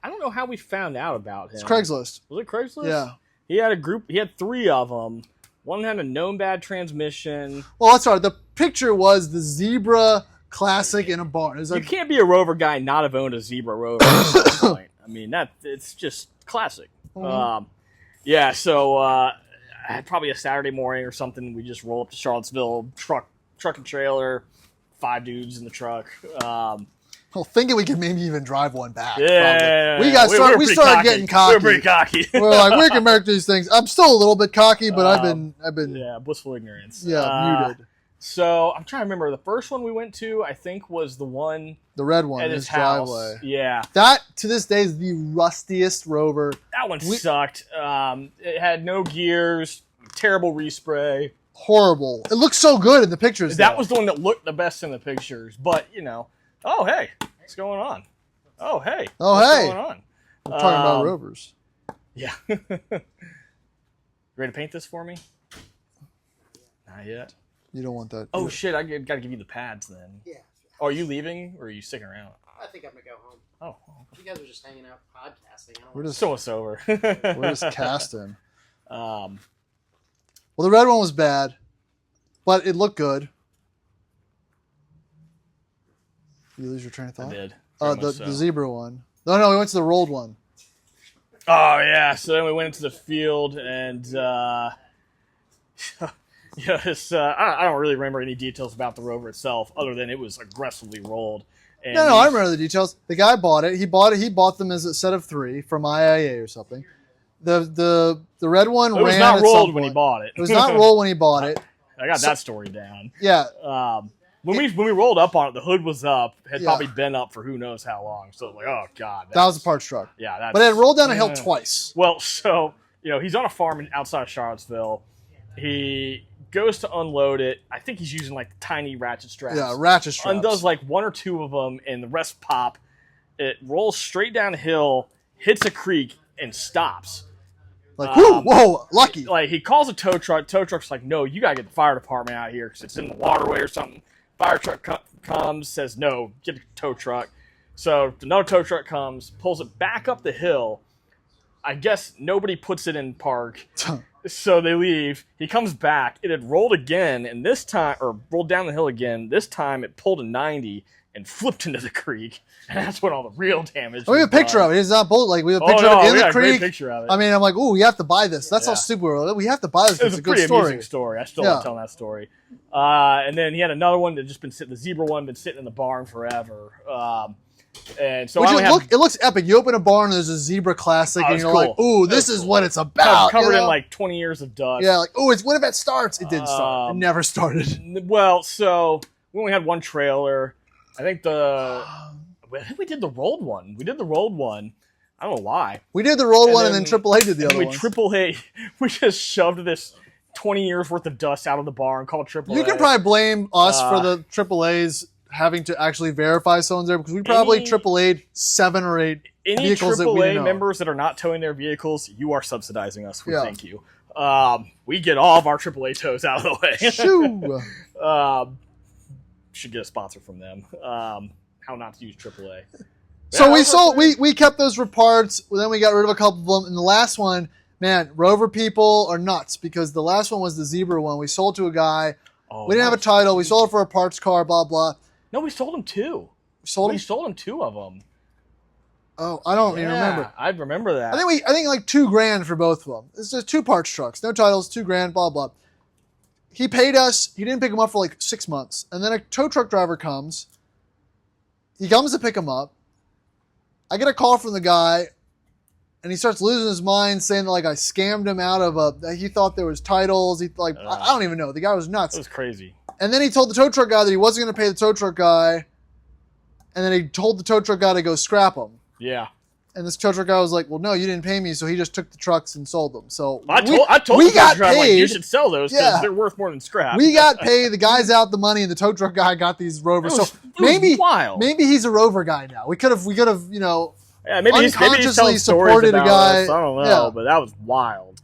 don't know how we found out about him. It's Craigslist. Was it Craigslist? Yeah. He had a group. He had 3 of them. One had a known bad transmission. Well, that's right. The picture was the Zebra Classic in a barn. You can't be a Rover guy and not have owned a Zebra Rover at some point. I mean, it's just classic. Mm-hmm. So I had probably a Saturday morning or something. We just roll up to Charlottesville, truck and trailer, 5 dudes in the truck. Thinking we could maybe even drive one back. Yeah, probably. We started getting cocky. We were pretty cocky. We're like, we can make these things. I'm still a little bit cocky, but I've been blissful ignorance. Muted. So I'm trying to remember. The first one we went to, I think, was the red one at his driveway. Yeah, that to this day is the rustiest Rover. That one sucked. It had no gears, terrible respray, horrible. It looked so good in the pictures. That was the one that looked the best in the pictures. But oh hey, what's going on? Oh hey, what's going on? We're talking about Rovers. Yeah. Ready to paint this for me? Not yet. You don't want that. Oh shit! I got to give you the pads then. Yeah. Oh, are you leaving or are you sticking around? I think I'm gonna go home. Oh. You guys are just hanging out podcasting. We're just so sober. We're just casting. Well, the red one was bad, but it looked good. You lose your train of I thought? did. The zebra one. No, we went to the rolled one. Oh, yeah. So then we went into the field, and I don't really remember any details about the Rover itself, other than it was aggressively rolled. And No, I remember the details. The guy bought it. He bought them as a set of 3 from IIA or something. The red one it was ran not at rolled some when he point. bought it. It was not rolled when he bought it. I got that story down. Yeah. When we rolled up on it, the hood was up. Had Yeah. probably been up for who knows how long. So it was like, oh god, That was a parts truck. Yeah, that's, But it rolled down a hill twice. Well, so he's on a farm outside of Charlottesville. He goes to unload it. I think he's using like tiny ratchet straps. Yeah, ratchet straps. Undoes like 1 or 2 of them, and the rest pop. It rolls straight down a hill, hits a creek, and stops. Like, whoa, lucky. Like, he calls a tow truck. Tow truck's like, no, you gotta get the fire department out here because it's in the waterway or something. Fire truck comes, says, no, get a tow truck. So another tow truck comes, pulls it back up the hill. I guess nobody puts it in park. So they leave. He comes back. It had rolled again, and this time, or rolled down the hill again. This time it pulled a 90 and flipped into the creek. And that's when all the real damage We have a picture of it. It's not bullet. Like, we have a picture of it in the a great creek. picture of it. I mean, I'm like, ooh, we have to buy this. That's how stupid we're. We have to buy this. It was It's a good pretty story. amusing story. I still love telling that story. And then he had another one that just been sitting. The zebra one been sitting in the barn forever. And so it looks epic. You open a barn and there's a zebra classic, and you're like, ooh, this is what it's about. Covered in like 20 years of dust. Yeah, like, ooh, what if it starts? It didn't start. It never started. Well, so we only had one trailer. I think we did the rolled one. We did the rolled one. I don't know why. We did the rolled one, and then AAA did the other one. We just shoved this 20 years worth of dust out of the barn called AAA. You can probably blame us for the AAAs having to actually verify someone's there, because we probably AAA'd 7 or 8 vehicles that we didn't know. members that are not towing their vehicles, you are subsidizing us. We Yeah. thank you. We get all of our AAA tows out of the way. Shoo. Should get a sponsor from them. How not to use AAA. So we kept those for parts. Then we got rid of a couple of them. And the last one, man, Rover people are nuts, because the last one was the zebra one. We sold to a guy. We didn't have a title. We sold it for a parts car, blah, blah. No, we sold him 2. We sold him 2 of them. Oh, I don't even remember. I remember that. I think like $2,000 for both of them. It's just 2 parts trucks, no titles, $2,000, blah, blah. He paid us. He didn't pick him up for like 6 months. And then a tow truck driver comes. He comes to pick him up. I get a call from the guy, and he starts losing his mind, saying that like I scammed him out of that he thought there was titles. I don't even know. The guy was nuts. It was crazy. And then he told the tow truck guy that he wasn't going to pay the tow truck guy. And then he told the tow truck guy to go scrap them. Yeah. And this tow truck guy was like, well, no, you didn't pay me. So he just took the trucks and sold them. So I told we the got driver, like, paid. you should sell those because they're worth more than scrap. We got paid. The guy's out the money, and the tow truck guy got these Rovers. It was wild. Maybe he's a Rover guy now. We could have, yeah, maybe he's telling stories supported about a guy. Us. I don't know, but that was wild.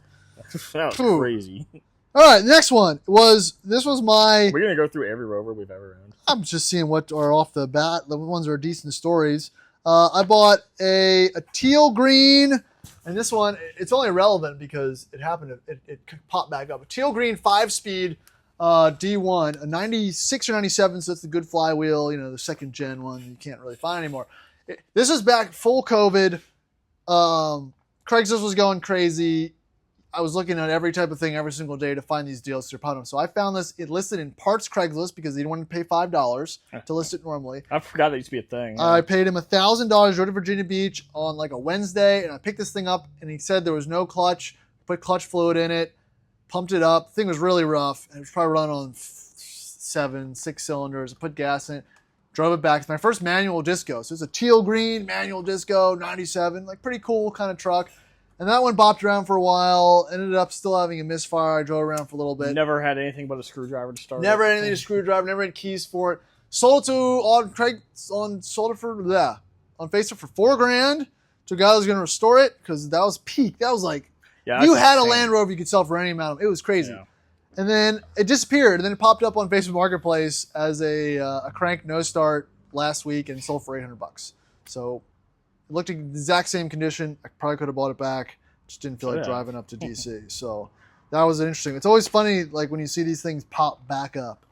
That was crazy. All right, next one was my. We're gonna go through every Rover we've ever owned. I'm just seeing what are off the bat. The ones that are decent stories. I bought a teal green, and this one, it's only relevant because it happened. It popped back up. A teal green 5-speed D1, a 96 or 97, so it's the good flywheel. The second gen one you can't really find anymore. This is back full COVID. Craigslist was going crazy. I was looking at every type of thing every single day to find these deals to put them. So I found this. It listed in parts Craigslist because they didn't want to pay $5 to list it normally. I forgot that used to be a thing. Yeah. I paid him $1,000, drove to Virginia Beach on like a Wednesday, and I picked this thing up, and he said there was no clutch. Put clutch fluid in it, pumped it up. The thing was really rough. It was probably run on 6 cylinders. I put gas in it, drove it back. It's my first manual disco. So it's a teal green manual disco, 97, like pretty cool kind of truck. And that one bopped around for a while, ended up still having a misfire. I drove around for a little bit. Never had anything but a screwdriver to start. Never had anything to screwdriver, never had keys for it. Sold it on Facebook for $4,000 to a guy that was going to restore it, because that was peak. That was like, you had a Land Rover you could sell for any amount. It was crazy. Yeah. And then it disappeared, and then it popped up on Facebook Marketplace as a crank no start last week and sold for $800. So it looked like the exact same condition. I probably could have bought it back. Just didn't feel like driving up to DC. So that was interesting. It's always funny, like when you see these things pop back up.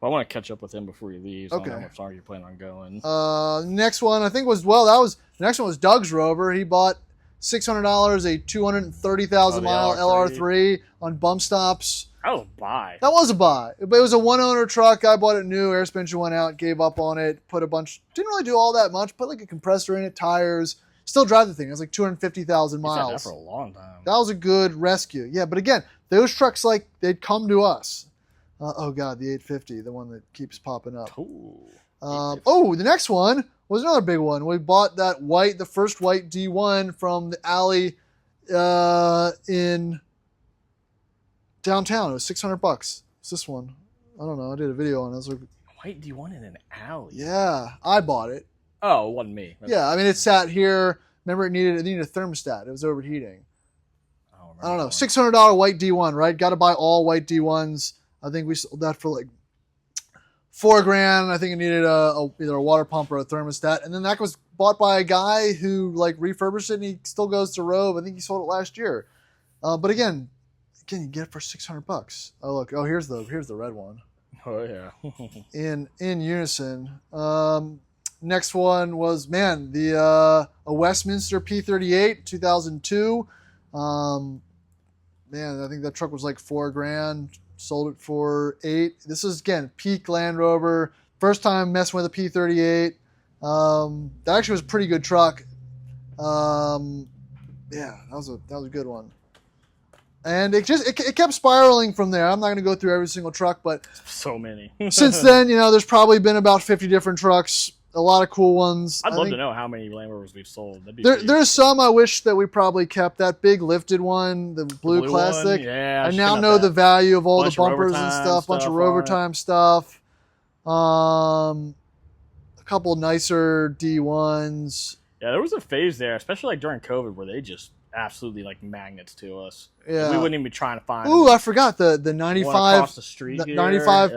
Well, I want to catch up with him before he leaves. Okay. I don't know how far you plan on going. Next one I think the next one was Doug's Rover. He bought $600 a 230,000 mile LR3 on bump stops. That was a buy. That was a buy, but it was a one-owner truck. I bought it new. Air suspension went out, gave up on it, didn't really do all that much. Put like a compressor in it, tires. Still drive the thing. It was like 250,000 He's had that miles. for a long time. That was a good rescue. Yeah, but again, those trucks, like, they'd come to us. Oh, God, the 850, the one that keeps popping up. Ooh, The next one was another big one. We bought the first white D1 from the alley in downtown. It was $600. It's this one. I don't know. I did a video on it. I was like, white D1 in an alley. yeah, I bought it. Oh, it wasn't me. Yeah, I mean, it sat here. Remember, it needed a thermostat. It was overheating. I don't know. $600 white D1, right? Got to buy all white D1s. I think we sold that for like $4,000. I think it needed either a water pump or a thermostat. And then that was bought by a guy who like refurbished it, and he still goes to Rove. I think he sold it last year. But again, you get it for $600. Oh look. Oh, here's the red one. Oh yeah. in unison. Next one was a Westminster P38 2002. I think that truck was like $4,000. Sold it for $8,000. This is again peak Land Rover. First time messing with a P38. That actually was a pretty good truck. That was a good one. And it kept spiraling from there. I'm not going to go through every single truck, but so many. since then, there's probably been about 50 different trucks. A lot of cool ones. I'd love to know how many Land Rovers we've sold. There's some I wish that we probably kept. That big lifted one, the blue classic. One? Yeah, I now know the value of all the bumpers and stuff. Bunch of Rover time stuff. A couple nicer D1s. Yeah, there was a phase there, especially like during COVID, where they just absolutely like magnets to us. Yeah, we wouldn't even be trying to find. Ooh, I forgot the 95 across the street. 95 yeah.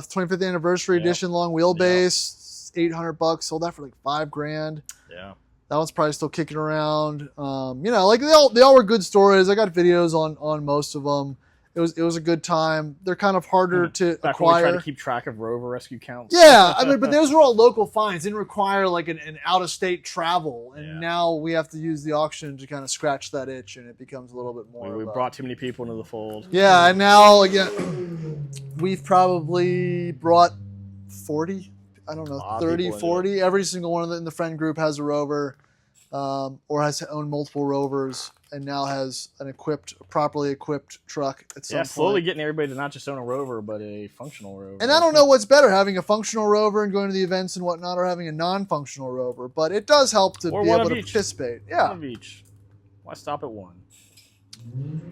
25th anniversary edition long wheelbase. $800. Sold that for like $5,000. Yeah, that one's probably still kicking around. Like they all were good stories. I got videos on most of them. It was a good time. They're kind of harder to back acquire. when we tried to keep track of Rover rescue counts. Yeah, I mean, but those were all local finds. Didn't require like an out-of-state travel, and now we have to use the auction to kind of scratch that itch, and it becomes a little bit more. We brought too many people into the fold. Yeah, and now again, we've probably brought 40. I don't know, 30, 40. Every single one in the friend group has a Rover, or has owned multiple Rovers, and now has an properly equipped truck at some point. Slowly getting everybody to not just own a Rover, but a functional Rover. And I don't know what's better, having a functional Rover and going to the events and whatnot, or having a non-functional Rover, but it does help to be able to participate. Yeah. One of each. Why stop at one?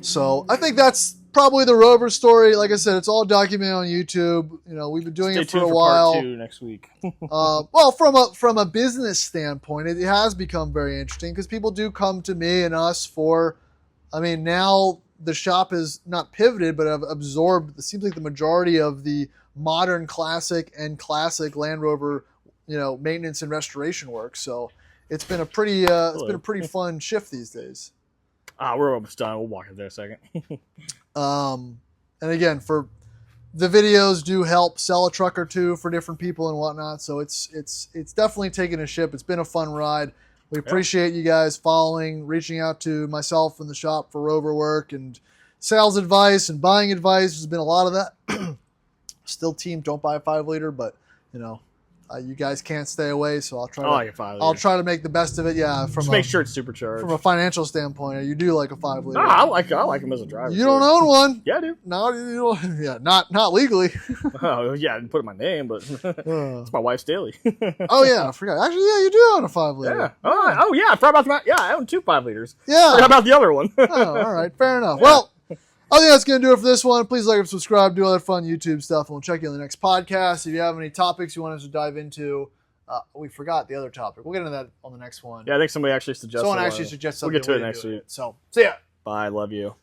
So I think that's probably the Rover story. Like I said, it's all documented on YouTube. We've been doing it for a while. Part 2 next week. Well, from a business standpoint, it has become very interesting because people do come to me and us for. I mean, now the shop is not pivoted, but have absorbed. It seems like the majority of the modern classic and classic Land Rover, maintenance and restoration work. So it's been a pretty fun shift these days. We're almost done. We'll walk in there a second. And again, for the videos do help sell a truck or two for different people and whatnot. So it's definitely taken a ship. It's been a fun ride. We appreciate you guys following, reaching out to myself in the shop for Rover work and sales advice and buying advice. There's been a lot of that. Still team, don't buy a 5-liter, but you guys can't stay away, so I'll try. I'll try to make the best of it. Yeah, just make sure it's supercharged. From a financial standpoint, you do like a 5-liter. I like him as a driver. You don't own one. Yeah, I do. No, you don't. Yeah, not legally. Oh yeah, I didn't put in my name, but it's my wife's daily. Oh yeah, I forgot. Actually, yeah, you do own a 5-liter. Yeah. Oh yeah, I forgot about that. Yeah, I own 2 5-liters. Yeah. Forgot about the other one. Oh, all right, fair enough. Yeah. Well, I think that's going to do it for this one. Please like and subscribe, do other fun YouTube stuff, and we'll check you on the next podcast. If you have any topics you want us to dive into, we forgot the other topic. We'll get into that on the next one. Yeah, I think somebody actually suggested. We'll get to it next week. So, see ya. Bye. Love you.